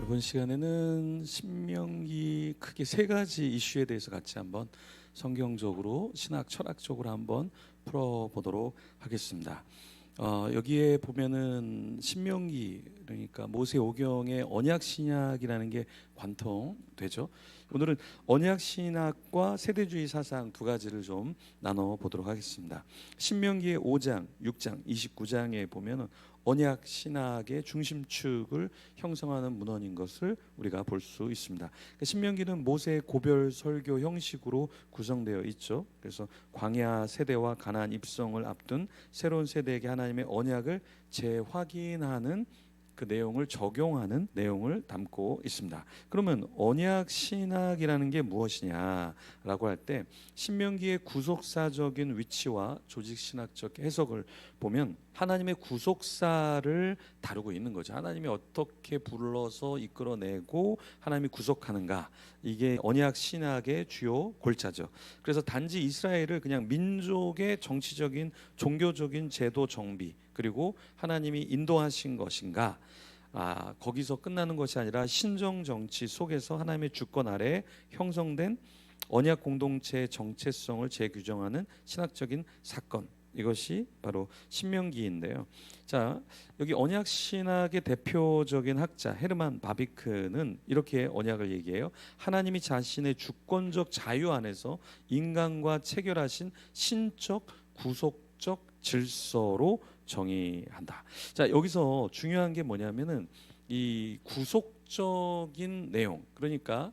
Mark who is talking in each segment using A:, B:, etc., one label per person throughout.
A: 이번 시간에는 신명기 크게 세 가지 이슈에 대해서 같이 한번 성경적으로 신학 철학적으로 한번 풀어보도록 하겠습니다. 여기에 보면은 신명기 그러니까 모세오경의 언약 신약이라는 게 관통되죠. 오늘은 언약 신학과 세대주의 사상 두 가지를 좀 나눠 보도록 하겠습니다. 신명기의 5장, 6장, 29장에 보면은 언약 신학의 중심축을 형성하는 문헌인 것을 우리가 볼 수 있습니다. 신명기는 모세의 고별 설교 형식으로 구성되어 있죠. 그래서 광야 세대와 가나안 입성을 앞둔 새로운 세대에게 하나님의 언약을 재확인하는 그 내용을 적용하는 내용을 담고 있습니다. 그러면 언약 신학이라는 게 무엇이냐라고 할 때 신명기의 구속사적인 위치와 조직 신학적 해석을 보면 하나님의 구속사를 다루고 있는 거죠. 하나님이 어떻게 불러서 이끌어내고 하나님이 구속하는가, 이게 언약 신학의 주요 골자죠. 그래서 단지 이스라엘을 그냥 민족의 정치적인 종교적인 제도 정비 그리고 하나님이 인도하신 것인가, 거기서 끝나는 것이 아니라 신정 정치 속에서 하나님의 주권 아래 형성된 언약 공동체의 정체성을 재규정하는 신학적인 사건, 이것이 바로 신명기인데요. 자, 여기 언약 신학의 대표적인 학자 헤르만 바비크는 이렇게 언약을 얘기해요. 하나님이 자신의 주권적 자유 안에서 인간과 체결하신 신적 구속적 질서로 정의한다. 자, 여기서 중요한 게 뭐냐면은 이 구속적인 내용, 그러니까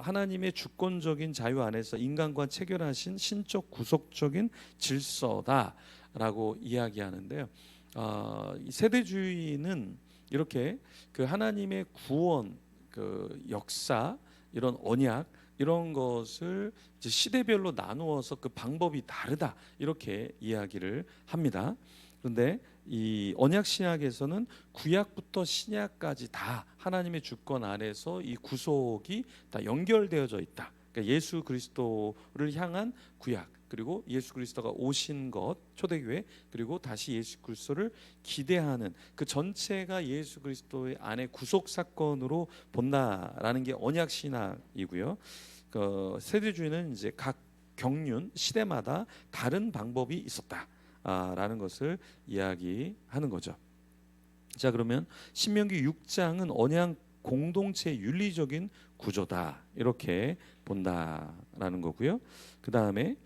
A: 하나님의 주권적인 자유 안에서 인간과 체결하신 신적 구속적인 질서다라고 이야기하는데요. 이 세대주의는 이렇게 그 하나님의 구원, 그 역사, 이런 언약 이런 것을 이제 시대별로 나누어서 그 방법이 다르다 이렇게 이야기를 합니다. 그런데 이 언약 신약에서는 구약부터 신약까지 다 하나님의 주권 아래서 이 구속이 다 연결되어져 있다. 그러니까 예수 그리스도를 향한 구약, 그리고 예수 그리스도가 오신 것, 초대교회, 그리고 다시 예수 그리스도를 기대하는 그 전체가 예수 그리스도의 안에 구속 사건으로 본다라는 게 언약 신학이고요. 그 세대주의는 이제 각 경륜 시대마다 다른 방법이 있었다라는 것을 이야기하는 거죠. 자, 그러면 신명기 6장은 언약 공동체의 윤리적인 구조다 이렇게 본다라는 거고요. 그 다음에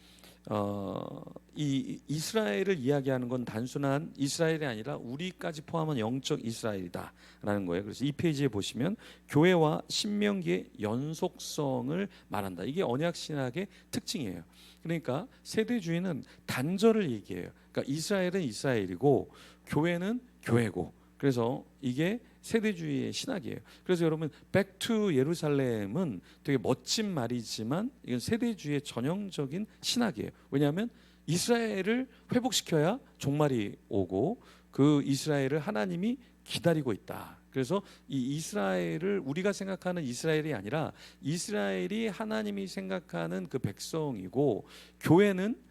A: 이 이스라엘을 이야기하는 건 단순한 이스라엘이 아니라 우리까지 포함한 영적 이스라엘이다라는 거예요. 그래서 이 페이지에 보시면 교회와 신명기의 연속성을 말한다. 이게 언약 신학의 특징이에요. 그러니까 세대주의는 단절을 얘기해요. 그러니까 이스라엘은 이스라엘이고 교회는 교회고, 그래서 이게 세대주의의 신학이에요. 그래서 여러분 Back to 예루살렘은 되게 멋진 말이지만 이건 세대주의의 전형적인 신학이에요. 왜냐하면 이스라엘을 회복시켜야 종말이 오고 그 이스라엘을 하나님이 기다리고 있다. 그래서 이 이스라엘을 우리가 생각하는 이스라엘이 아니라 이스라엘이 하나님이 생각하는 그 백성이고 교회는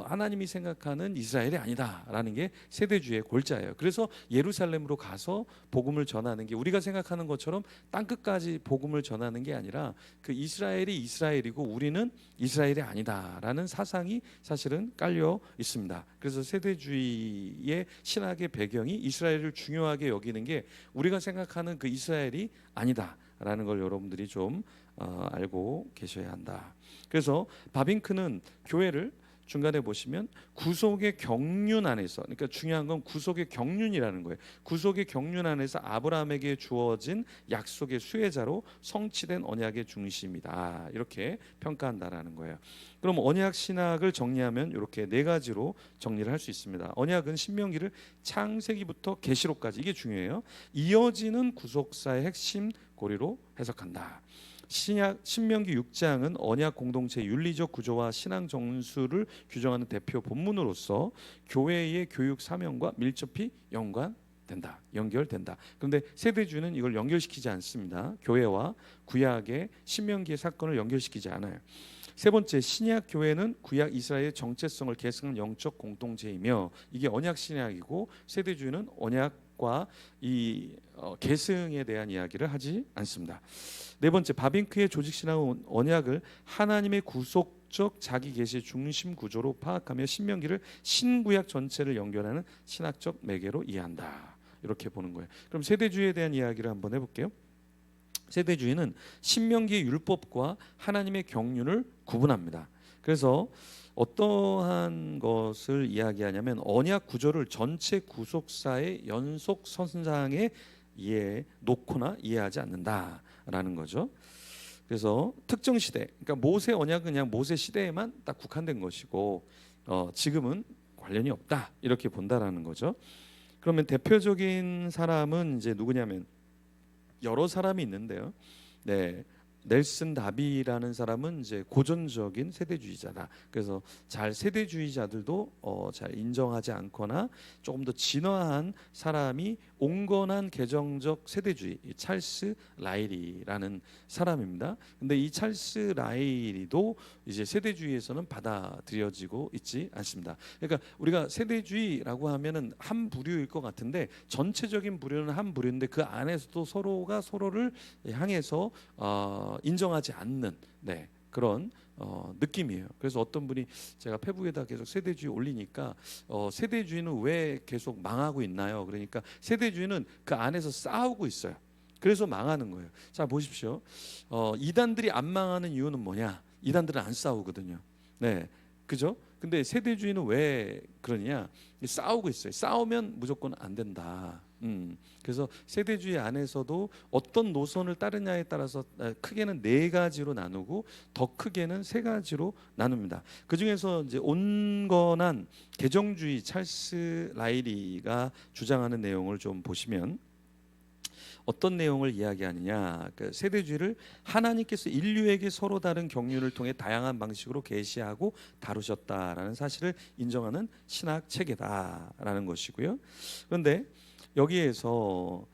A: 하나님이 생각하는 이스라엘이 아니다라는 게 세대주의의 골자예요. 그래서 예루살렘으로 가서 복음을 전하는 게 우리가 생각하는 것처럼 땅끝까지 복음을 전하는 게 아니라 그 이스라엘이 이스라엘이고 우리는 이스라엘이 아니다라는 사상이 사실은 깔려 있습니다. 그래서 세대주의의 신학의 배경이 이스라엘을 중요하게 여기는 게 우리가 생각하는 그 이스라엘이 아니다라는 걸 여러분들이 좀 알고 계셔야 한다. 그래서 바빙크는 교회를 중간에 보시면 구속의 경륜 안에서, 그러니까 중요한 건 구속의 경륜이라는 거예요. 구속의 경륜 안에서 아브라함에게 주어진 약속의 수혜자로 성취된 언약의 중심이다 이렇게 평가한다라는 거예요. 그럼 언약 신학을 정리하면 이렇게 네 가지로 정리를 할 수 있습니다. 언약은 신명기를 창세기부터 계시록까지, 이게 중요해요, 이어지는 구속사의 핵심 고리로 해석한다. 신명기 6장은 언약 공동체의 윤리적 구조와 신앙 정수를 규정하는 대표 본문으로서 교회의 교육 사명과 밀접히 연결된다. 그런데 세대주는 이걸 연결시키지 않습니다. 교회와 구약의 신명기의 사건을 연결시키지 않아요. 세 번째, 신약 교회는 구약 이스라엘의 정체성을 계승한 영적 공동체이며 이게 언약 신약이고 세대주의는 언약과 이 계승에 대한 이야기를 하지 않습니다. 네 번째, 바빙크의 조직 신학은 언약을 하나님의 구속적 자기 계시의 중심 구조로 파악하며 신명기를 신구약 전체를 연결하는 신학적 매개로 이해한다. 이렇게 보는 거예요. 그럼 세대주의에 대한 이야기를 한번 해볼게요. 세대주의는 신명기의 율법과 하나님의 경륜을 구분합니다. 그래서 어떠한 것을 이야기하냐면 언약 구조를 전체 구속사의 연속 선상에 놓거나 이해하지 않는다라는 거죠. 그래서 특정 시대, 그러니까 모세 언약은 그냥 모세 시대에만 딱 국한된 것이고 지금은 관련이 없다 이렇게 본다라는 거죠. 그러면 대표적인 사람은 이제 누구냐면 여러 사람이 있는데요. 네, 넬슨 다비라는 사람은 이제 고전적인 세대주의자다. 그래서 잘 세대주의자들도 잘 인정하지 않거나 조금 더 진화한 사람이 온건한 개정적 세대주의, 찰스 라일이라는 사람입니다. 근데 이 찰스 라일이도 이제 세대주의에서는 받아들여지고 있지 않습니다. 그러니까 우리가 세대주의라고 하면은 한 부류일 것 같은데 전체적인 부류는 한 부류인데 그 안에서도 서로가 서로를 향해서 인정하지 않는 그런 느낌이에요. 그래서 어떤 분이 제가 페북에다 계속 세대주의 올리니까 세대주의는 왜 계속 망하고 있나요? 그러니까 세대주의는 그 안에서 싸우고 있어요. 그래서 망하는 거예요. 자 보십시오. 이단들이 안 망하는 이유는 뭐냐? 이단들은 안 싸우거든요. 네, 그죠? 근데 세대주의는 왜 그러냐? 싸우고 있어요. 싸우면 무조건 안 된다. 그래서 세대주의 안에서도 어떤 노선을 따르냐에 따라서 크게는 네 가지로 나누고 더 크게는 세 가지로 나눕니다. 그 중에서 이제 온건한 개정주의 찰스 라일리가 주장하는 내용을 좀 보시면 어떤 내용을 이야기하느냐? 그 세대주의를 하나님께서 인류에게 서로 다른 경륜을 통해 다양한 방식으로 계시하고 다루셨다라는 사실을 인정하는 신학 체계다라는 것이고요. 그런데 여기에서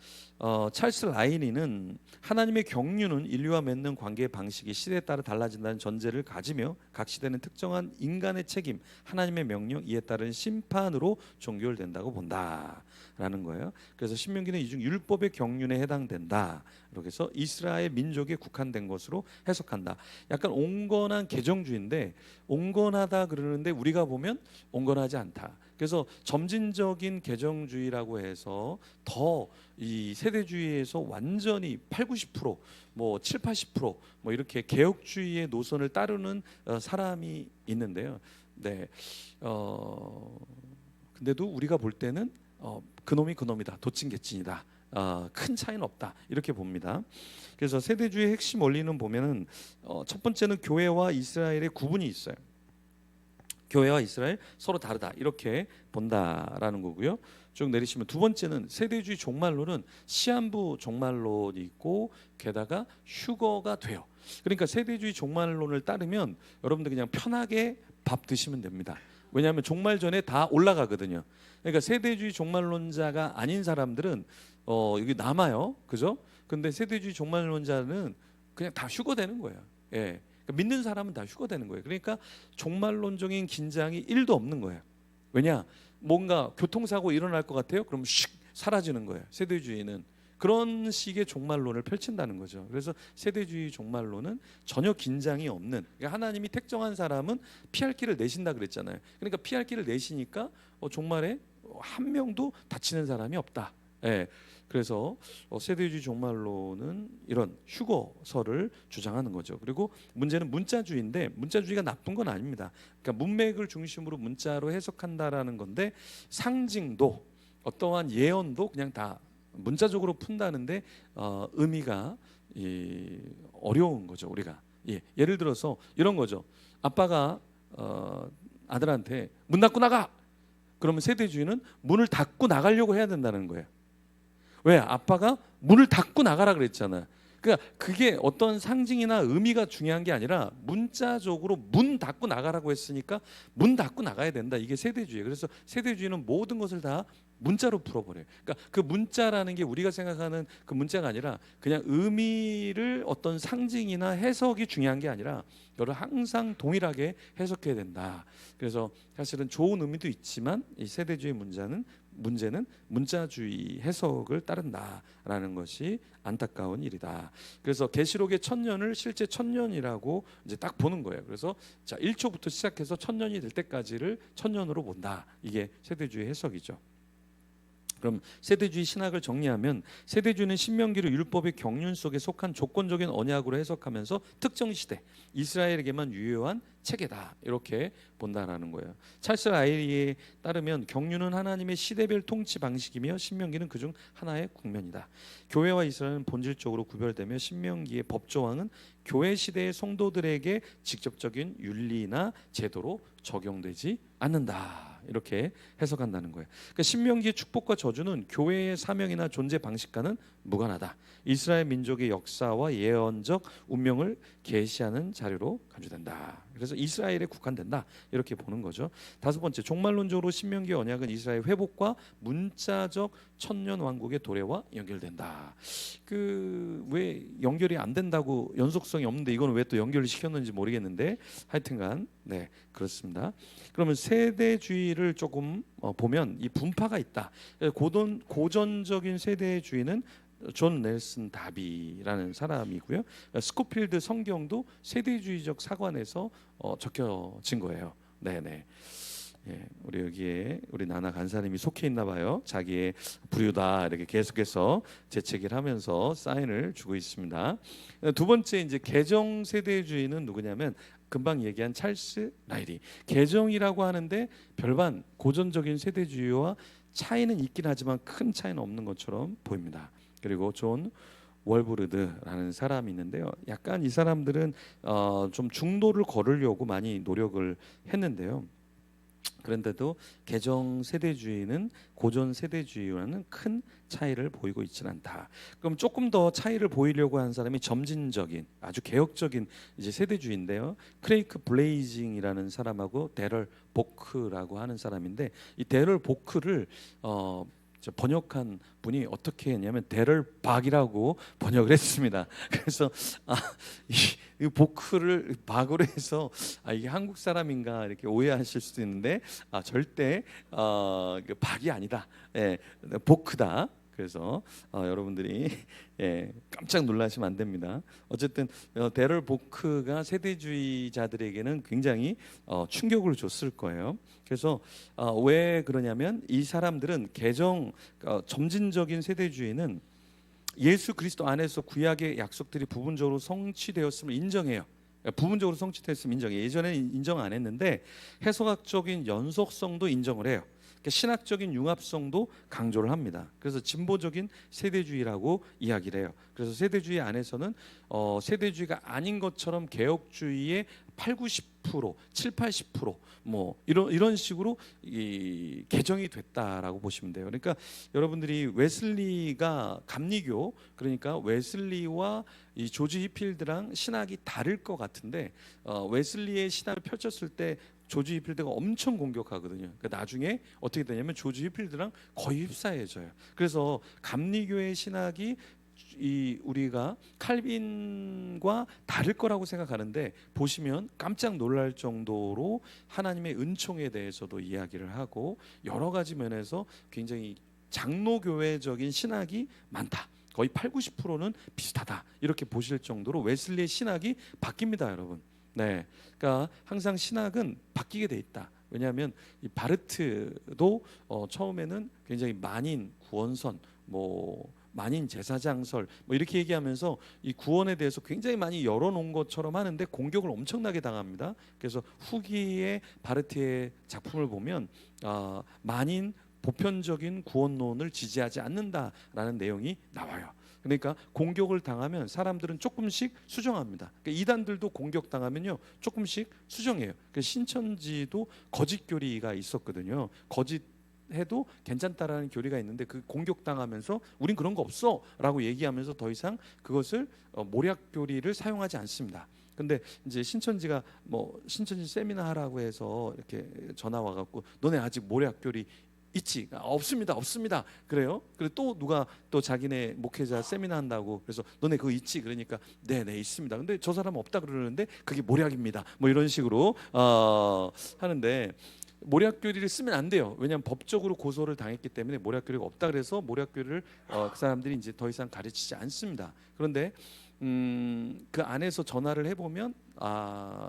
A: 찰스 라일리는 하나님의 경륜은 인류와 맺는 관계의 방식이 시대에 따라 달라진다는 전제를 가지며 각 시대는 특정한 인간의 책임, 하나님의 명령, 이에 따른 심판으로 종결된다고 본다라는 거예요. 그래서 신명기는 이중 율법의 경륜에 해당된다. 이렇게 해서 이스라엘 민족에 국한된 것으로 해석한다. 약간 온건한 개정주의인데 온건하다 그러는데 우리가 보면 온건하지 않다. 그래서 점진적인 개정주의라고 해서 더 이 세대주의에서 완전히 8, 90%, 뭐 7, 80%뭐 이렇게 개혁주의의 노선을 따르는 사람이 있는데요. 네, 근데도 우리가 볼 때는 그놈이 그놈이다, 도찐개찐이다. 큰 차이는 없다 이렇게 봅니다. 그래서 세대주의 핵심 원리는 보면은 첫 번째는 교회와 이스라엘의 구분이 있어요. 교회와 이스라엘 서로 다르다 이렇게 본다라는 거고요. 쭉 내리시면 두 번째는 세대주의 종말론은 시한부 종말론이 있고 게다가 휴거가 돼요. 그러니까 세대주의 종말론을 따르면 여러분들 그냥 편하게 밥 드시면 됩니다. 왜냐하면 종말 전에 다 올라가거든요. 그러니까 세대주의 종말론자가 아닌 사람들은 여기 남아요, 그죠? 근데 세대주의 종말론자는 그냥 다 휴거되는 거예요. 예. 믿는 사람은 다 휴거되는 거예요. 그러니까 종말론적인 긴장이 1도 없는 거예요. 왜냐? 뭔가 교통사고 일어날 것 같아요? 그럼 슉 사라지는 거예요. 세대주의는 그런 식의 종말론을 펼친다는 거죠. 그래서 세대주의 종말론은 전혀 긴장이 없는, 그러니까 하나님이 택정한 사람은 피할 길을 내신다 그랬잖아요. 그러니까 피할 길을 내시니까 종말에 한 명도 다치는 사람이 없다. 예. 그래서 세대주의 종말론은 이런 휴거설을 주장하는 거죠. 그리고 문제는 문자주의인데 문자주의가 나쁜 건 아닙니다. 그러니까 문맥을 중심으로 문자로 해석한다라는 건데 상징도 어떠한 예언도 그냥 다 문자적으로 푼다는데 의미가 어려운 거죠. 우리가 예를 들어서 이런 거죠. 아빠가 아들한테 문 닫고 나가. 그러면 세대주의는 문을 닫고 나가려고 해야 된다는 거예요. 왜? 아빠가 문을 닫고 나가라 그랬잖아요. 그러니까 그게 어떤 상징이나 의미가 중요한 게 아니라 문자적으로 문 닫고 나가라고 했으니까 문 닫고 나가야 된다. 이게 세대주의예요. 그래서 세대주의는 모든 것을 다 문자로 풀어버려요. 그러니까 그 문자라는 게 우리가 생각하는 그 문자가 아니라 그냥 의미를 어떤 상징이나 해석이 중요한 게 아니라 이거를 항상 동일하게 해석해야 된다. 그래서 사실은 좋은 의미도 있지만 이 세대주의 문제는 문자주의 해석을 따른다라는 것이 안타까운 일이다. 그래서 계시록의 천년을 실제 천년이라고 이제 딱 보는 거예요. 그래서 자 1초부터 시작해서 천년이 될 때까지를 천년으로 본다. 이게 세대주의 해석이죠. 그럼 세대주의 신학을 정리하면 세대주의는 신명기를 율법의 경륜 속에 속한 조건적인 언약으로 해석하면서 특정 시대 이스라엘에게만 유효한 체계다 이렇게 본다라는 거예요. 찰스 아이리에 따르면 경륜은 하나님의 시대별 통치 방식이며 신명기는 그중 하나의 국면이다. 교회와 이스라엘은 본질적으로 구별되며 신명기의 법조항은 교회 시대의 성도들에게 직접적인 윤리나 제도로 적용되지 않는다. 이렇게 해석한다는 거예요. 그러니까 신명기의 축복과 저주는 교회의 사명이나 존재 방식과는 무관하다. 이스라엘 민족의 역사와 예언적 운명을 계시하는 자료로 간주된다. 그래서 이스라엘에 국한된다. 이렇게 보는 거죠. 다섯 번째, 종말론적으로 신명기 언약은 이스라엘 회복과 문자적 천년 왕국의 도래와 연결된다. 그 왜 연결이 안 된다고 연속성이 없는데 이거는 왜 또 연결을 시켰는지 모르겠는데 하여튼간 네 그렇습니다. 그러면 세대주의를 조금 보면 이 분파가 있다. 고전적인 세대주의는 존 넬슨 다비라는 사람이고요. 스코필드 성경도 세대주의적 사관에서 적혀진 거예요. 네네. 예, 우리 여기에 우리 나나 간사님이 속해 있나 봐요. 자기의 부류다 이렇게 계속해서 재채기를 하면서 사인을 주고 있습니다. 두 번째 이제 개정 세대주의는 누구냐면 금방 얘기한 찰스 라이리. 개정이라고 하는데 별반 고전적인 세대주의와 차이는 있긴 하지만 큰 차이는 없는 것처럼 보입니다. 그리고 존 월브르드라는 사람이 있는데요. 약간 이 사람들은 좀 중도를 걸으려고 많이 노력을 했는데요. 그런데도 개정 세대주의는 고전 세대주의와는 큰 차이를 보이고 있지는 않다. 그럼 조금 더 차이를 보이려고 한 사람이 점진적인 아주 개혁적인 이제 세대주의인데요. 크레이크 블레이징이라는 사람하고 데럴 보크라고 하는 사람인데 이 데럴 보크를 번역한 분이 어떻게 했냐면 데럴 박이라고 번역을 했습니다. 그래서 이 보크를 박으로 해서 이게 한국 사람인가 이렇게 오해하실 수도 있는데 절대 박이 아니다. 예, 보크다. 그래서 여러분들이 깜짝 놀라시면 안 됩니다. 어쨌든 데럴 보크가 세대주의자들에게는 굉장히 충격을 줬을 거예요. 그래서 왜 그러냐면 이 사람들은 점진적인 세대주의는 예수 그리스도 안에서 구약의 약속들이 부분적으로 성취되었음을 인정해요. 부분적으로 성취됐으면 인정해요. 예전에는 인정 안 했는데 해석학적인 연속성도 인정을 해요. 신학적인 융합성도 강조를 합니다. 그래서 진보적인 세대주의라고 이야기를 해요. 그래서 세대주의 안에서는 세대주의가 아닌 것처럼 개혁주의의 8, 90%, 7, 80%뭐 이런 식으로 이 개정이 됐다라고 보시면 돼요. 그러니까 여러분들이 웨슬리가 감리교 그러니까 웨슬리와 이 조지 히필드랑 신학이 다를 것 같은데 웨슬리의 신학을 펼쳤을 때 조지 히필드가 엄청 공격하거든요. 그러니까 나중에 어떻게 되냐면 조지 히필드랑 거의 휩싸여져요. 그래서 감리교의 신학이 우리가 칼빈과 다를 거라고 생각하는데 보시면 깜짝 놀랄 정도로 하나님의 은총에 대해서도 이야기를 하고 여러 가지 면에서 굉장히 장로교회적인 신학이 많다. 거의 8, 90%는 비슷하다. 이렇게 보실 정도로 웨슬리의 신학이 바뀝니다, 여러분. 네, 그러니까 항상 신학은 바뀌게 돼 있다. 왜냐하면 이 바르트도 처음에는 굉장히 만인 구원선, 만인 제사장설 이렇게 얘기하면서 이 구원에 대해서 굉장히 많이 열어놓은 것처럼 하는데 공격을 엄청나게 당합니다. 그래서 후기의 바르트의 작품을 보면 만인 보편적인 구원론을 지지하지 않는다라는 내용이 나와요. 그러니까 공격을 당하면 사람들은 조금씩 수정합니다. 그러니까 이단들도 공격당하면요 조금씩 수정해요. 신천지도 거짓 교리가 있었거든요. 거짓 해도 괜찮다라는 교리가 있는데 그 공격당하면서 우린 그런 거 없어라고 얘기하면서 더 이상 그것을 모략 교리를 사용하지 않습니다. 근데 이제 신천지가 뭐 신천지 세미나 하라고 해서 이렇게 전화 와갖고 너네 아직 모략 교리 있지? 없습니다. 그래요? 그리고 또 누가 또 자기네 목회자 세미나 한다고 그래서 너네 그거 있지? 그러니까 네네 있습니다. 근데 저 사람 없다 그러는데 그게 모략입니다. 뭐 이런 식으로 하는데 모략 교리를 쓰면 안 돼요. 왜냐하면 법적으로 고소를 당했기 때문에 모략 교리가 없다 그래서 모략 교리를 그 사람들이 이제 더 이상 가르치지 않습니다. 그런데 그 안에서 전화를 해보면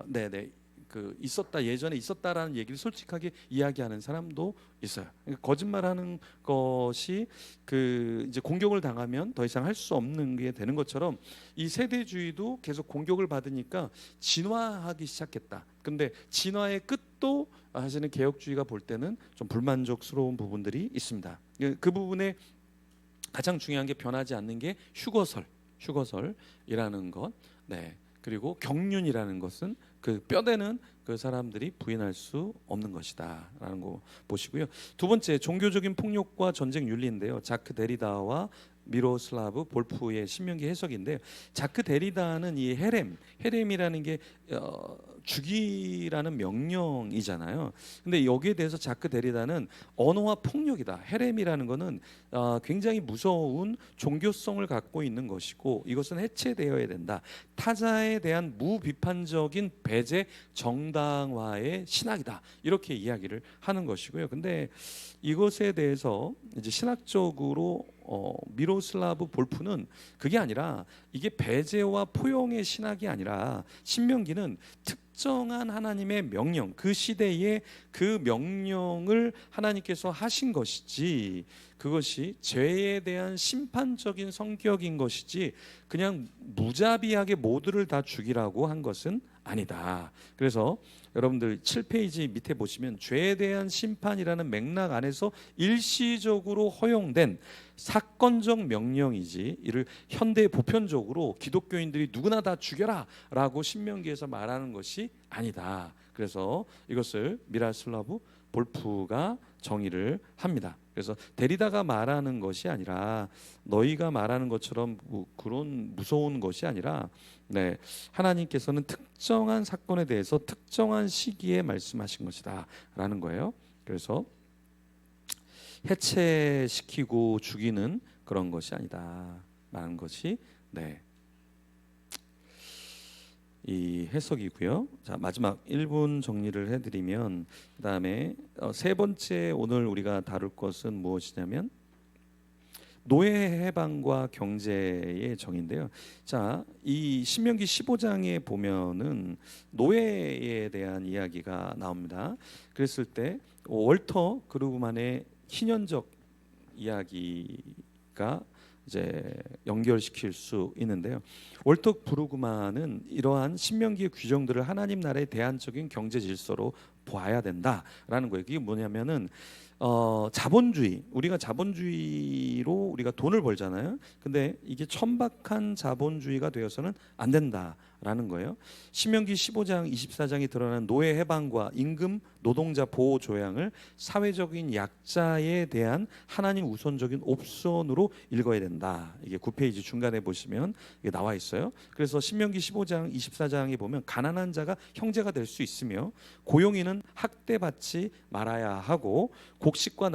A: 네네 그 있었다 예전에 있었다라는 얘기를 솔직하게 이야기하는 사람도 있어요. 그러니까 거짓말하는 것이 그 이제 공격을 당하면 더 이상 할 수 없는 게 되는 것처럼 이 세대주의도 계속 공격을 받으니까 진화하기 시작했다. 근데 진화의 끝도 사실은 개혁주의가 볼 때는 좀 불만족스러운 부분들이 있습니다. 그 부분에 가장 중요한 게 변하지 않는 게 휴거설이라는 것. 네. 그리고 경륜이라는 것은 그 뼈대는 그 사람들이 부인할 수 없는 것이다라는 거 보시고요. 두 번째 종교적인 폭력과 전쟁 윤리인데요. 자크 데리다와 미로슬라브 볼프의 신명기 해석인데요. 자크 데리다는 이 헤렘이라는 게 죽이라는 명령이잖아요. 근데 여기에 대해서 자크 데리다는 언어와 폭력이다. 헤렘이라는 거는 굉장히 무서운 종교성을 갖고 있는 것이고 이것은 해체되어야 된다. 타자에 대한 무비판적인 배제 정당화의 신학이다. 이렇게 이야기를 하는 것이고요. 근데 이것에 대해서 이제 신학적으로 미로슬라브 볼프는 그게 아니라 이게 배제와 포용의 신학이 아니라 신명기는 특정한 하나님의 명령, 그 시대에 그 명령을 하나님께서 하신 것이지 그것이 죄에 대한 심판적인 성격인 것이지 그냥 무자비하게 모두를 다 죽이라고 한 것은 아니다. 그래서 여러분들 7페이지 밑에 보시면 죄에 대한 심판이라는 맥락 안에서 일시적으로 허용된 사건적 명령이지 이를 현대 보편적으로 기독교인들이 누구나 다 죽여라 라고 신명기에서 말하는 것이 아니다. 그래서 이것을 미로슬라브 볼프가 정의를 합니다. 그래서 데리다가 말하는 것이 아니라 너희가 말하는 것처럼 그런 무서운 것이 아니라 하나님께서는 특정한 사건에 대해서 특정한 시기에 말씀하신 것이다 라는 거예요. 그래서 해체시키고 죽이는 그런 것이 아니다 라는 것이 이 해석이고요. 자, 마지막 1분 정리를 해드리면 그다음에 세 번째 오늘 우리가 다룰 것은 무엇이냐면 노예 해방과 경제의 정의인데요. 자, 이 신명기 15장에 보면은 노예에 대한 이야기가 나옵니다. 그랬을 때 월터 그루그만의 희년적 이야기가 이제 연결시킬 수 있는데요. 월터 브루그만은 이러한 신명기의 규정들을 하나님 나라의 대안적인 경제 질서로 봐야 된다라는 거예요. 이게 뭐냐면은 자본주의, 우리가 자본주의로 우리가 돈을 벌잖아요. 근데 이게 천박한 자본주의가 되어서는 안 된다라는 거예요. 신명기 15장 24장이 드러난 노예 해방과 임금 노동자 보호 조항을 사회적인 약자에 대한 하나님 우선적인 옵션으로 읽어야 된다. 이게 9페이지 중간에 보시면 이게 나와 있어요. 그래서 신명기 15장 24장에 보면 가난한 자가 형제가 될 수 있으며 고용인은 학대받지 말아야 하고 곡식과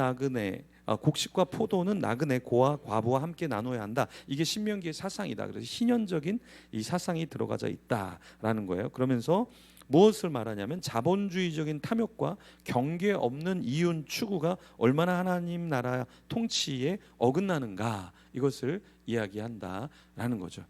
A: 포도는 나그네 고아 과부와 함께 나눠야 한다. 이게 신명기의 사상이다. 그래서 희년적인 이 사상이 들어가져 있다라는 거예요. 그러면서 무엇을 말하냐면 자본주의적인 탐욕과 경계 없는 이윤 추구가 얼마나 하나님 나라 통치에 어긋나는가 이것을 이야기한다라는 거죠.